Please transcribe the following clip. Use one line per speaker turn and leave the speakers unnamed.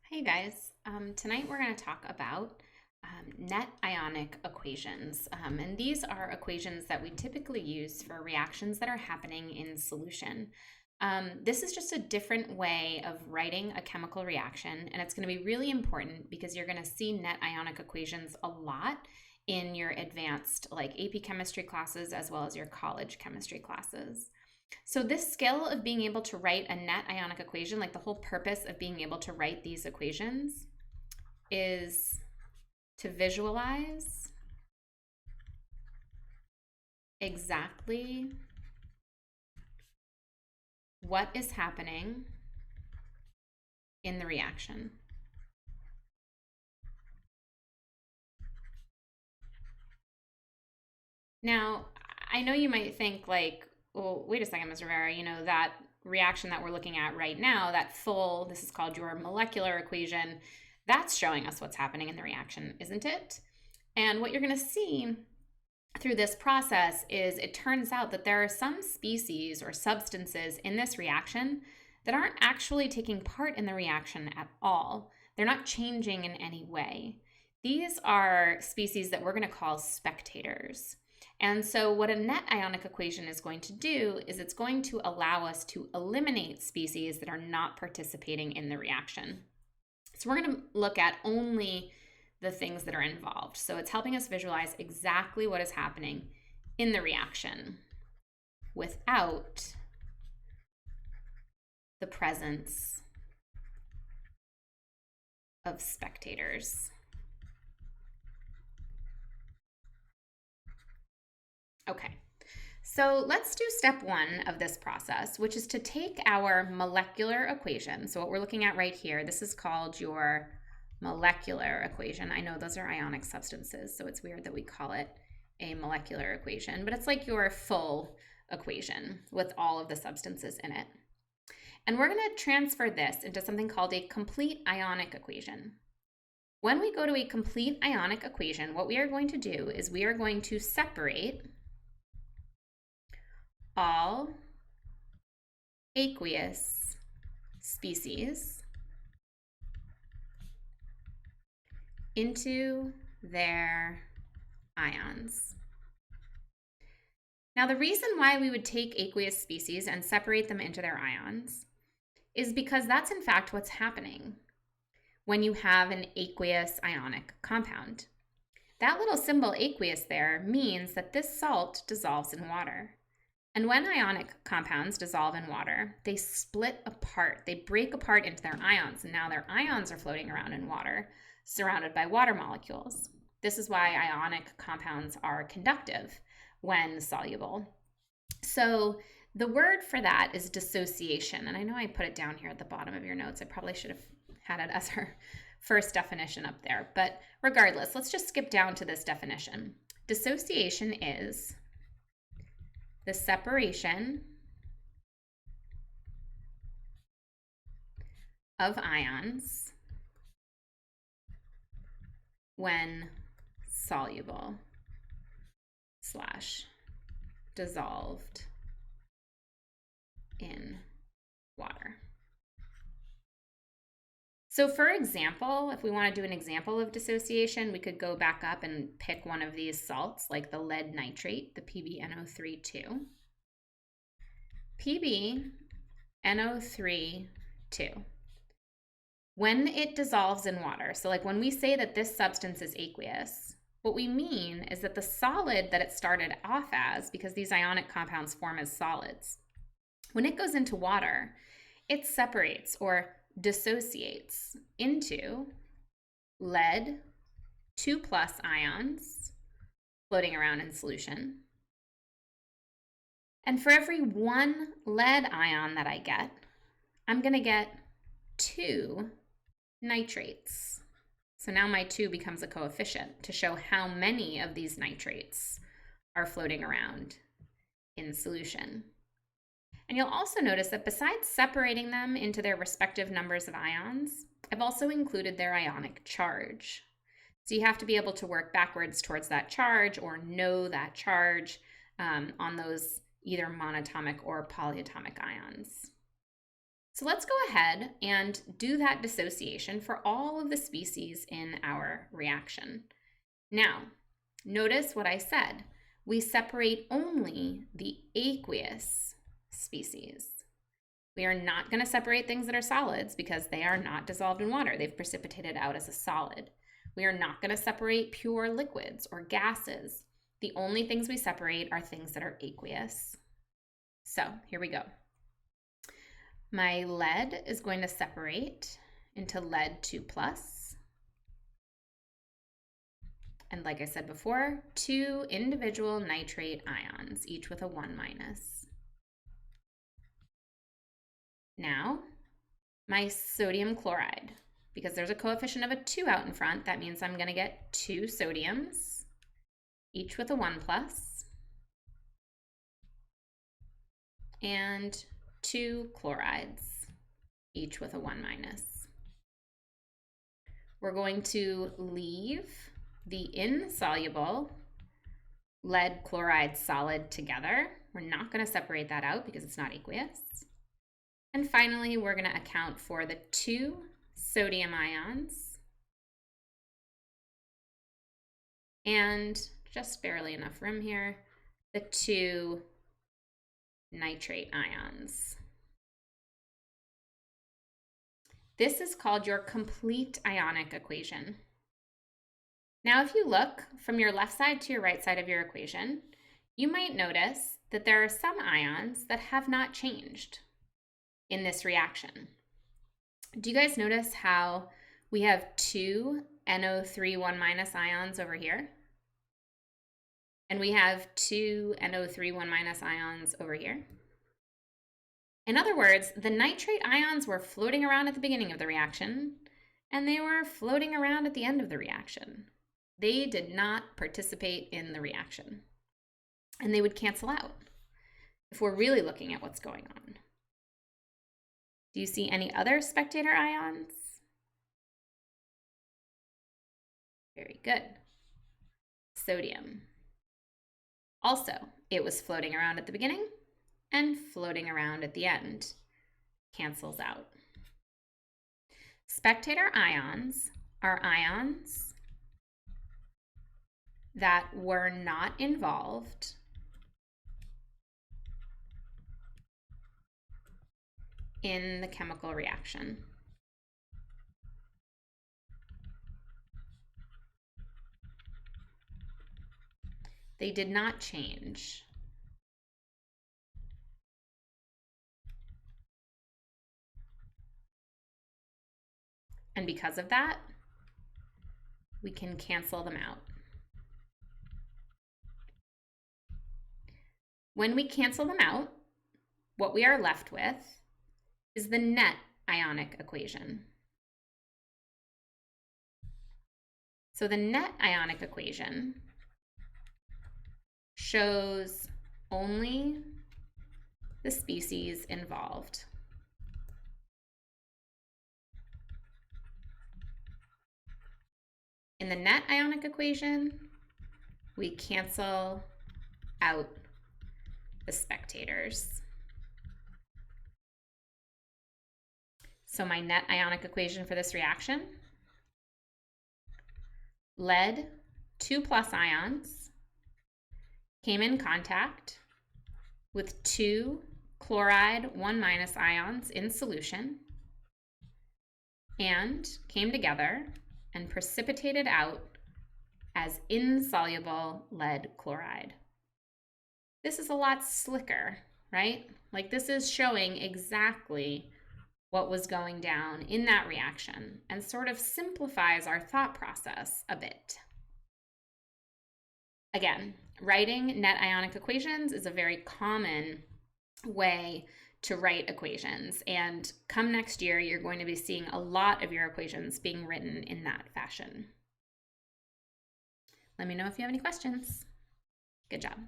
Hey guys, tonight we're going to talk about net ionic equations. And these are equations that we typically use for reactions that are happening in solution. This is just a different way of writing a chemical reaction, and it's going to be really important because you're going to see net ionic equations a lot in your advanced like AP chemistry classes as well as your college chemistry classes. So this skill of being able to write a net ionic equation, like the whole purpose of being able to write these equations is to visualize exactly what is happening in the reaction. Now, I know you might think like, well, wait a second, Ms. Rivera, that reaction that we're looking at right now, this is called your molecular equation, that's showing us what's happening in the reaction, isn't it? And what you're going to see through this process is it turns out that there are some species or substances in this reaction that aren't actually taking part in the reaction at all. They're not changing in any way. These are species that we're going to call spectators. And so what a net ionic equation is going to do is it's going to allow us to eliminate species that are not participating in the reaction. So we're going to look at only the things that are involved. So it's helping us visualize exactly what is happening in the reaction without the presence of spectators. Okay, so let's do step one of this process, which is to take our molecular equation. So what we're looking at right here, this is called your molecular equation. I know those are ionic substances, so it's weird that we call it a molecular equation, but it's like your full equation with all of the substances in it. And we're going to transfer this into something called a complete ionic equation. When we go to a complete ionic equation, what we are going to do is we are going to separate all aqueous species into their ions. Now, the reason why we would take aqueous species and separate them into their ions is because that's in fact what's happening when you have an aqueous ionic compound. That little symbol aqueous there means that this salt dissolves in water. And when ionic compounds dissolve in water, they split apart. They break apart into their ions, and now their ions are floating around in water, surrounded by water molecules. This is why ionic compounds are conductive when soluble. So the word for that is dissociation, and I know I put it down here at the bottom of your notes. I probably should have had it as our first definition up there, but regardless, let's just skip down to this definition. Dissociation is the separation of ions when soluble / dissolved in water. So for example, if we want to do an example of dissociation, we could go back up and pick one of these salts, like the lead nitrate, the PbNO3(2). PbNO3(2). When it dissolves in water, so like when we say that this substance is aqueous, what we mean is that the solid that it started off as, because these ionic compounds form as solids, when it goes into water, it separates or dissociates into lead 2+ ions floating around in solution. And for every one lead ion that I get, I'm going to get 2 nitrates. So now my 2 becomes a coefficient to show how many of these nitrates are floating around in solution. And you'll also notice that besides separating them into their respective numbers of ions, I've also included their ionic charge. So you have to be able to work backwards towards that charge or know that charge on those either monatomic or polyatomic ions. So let's go ahead and do that dissociation for all of the species in our reaction. Now, notice what I said. We separate only the aqueous species. We are not going to separate things that are solids because they are not dissolved in water. They've precipitated out as a solid. We are not going to separate pure liquids or gases. The only things we separate are things that are aqueous. So here we go. My lead is going to separate into lead 2+. And like I said before, 2 individual nitrate ions, each with a 1-. Now, my sodium chloride, because there's a coefficient of a 2 out in front, that means I'm going to get 2 sodiums, each with a 1+, and 2 chlorides, each with a 1-. We're going to leave the insoluble lead chloride solid together. We're not going to separate that out because it's not aqueous. And finally, we're going to account for the 2 sodium ions and just barely enough room here, the 2 nitrate ions. This is called your complete ionic equation. Now, if you look from your left side to your right side of your equation, you might notice that there are some ions that have not changed in this reaction. Do you guys notice how we have 2 NO3 1- ions over here? And we have 2 NO3 1- ions over here. In other words, the nitrate ions were floating around at the beginning of the reaction, and they were floating around at the end of the reaction. They did not participate in the reaction, and they would cancel out if we're really looking at what's going on. Do you see any other spectator ions? Very good. Sodium. Also, it was floating around at the beginning and floating around at the end. Cancels out. Spectator ions are ions that were not involved in the chemical reaction. They did not change. And because of that, we can cancel them out. When we cancel them out, what we are left with is the net ionic equation. So the net ionic equation shows only the species involved. In the net ionic equation, we cancel out the spectators. So my net ionic equation for this reaction, lead 2+ ions came in contact with 2 chloride 1- ions in solution and came together and precipitated out as insoluble lead chloride. This is a lot slicker, right? Like this is showing exactly what was going down in that reaction and sort of simplifies our thought process a bit. Again, writing net ionic equations is a very common way to write equations, and come next year, you're going to be seeing a lot of your equations being written in that fashion. Let me know if you have any questions. Good job.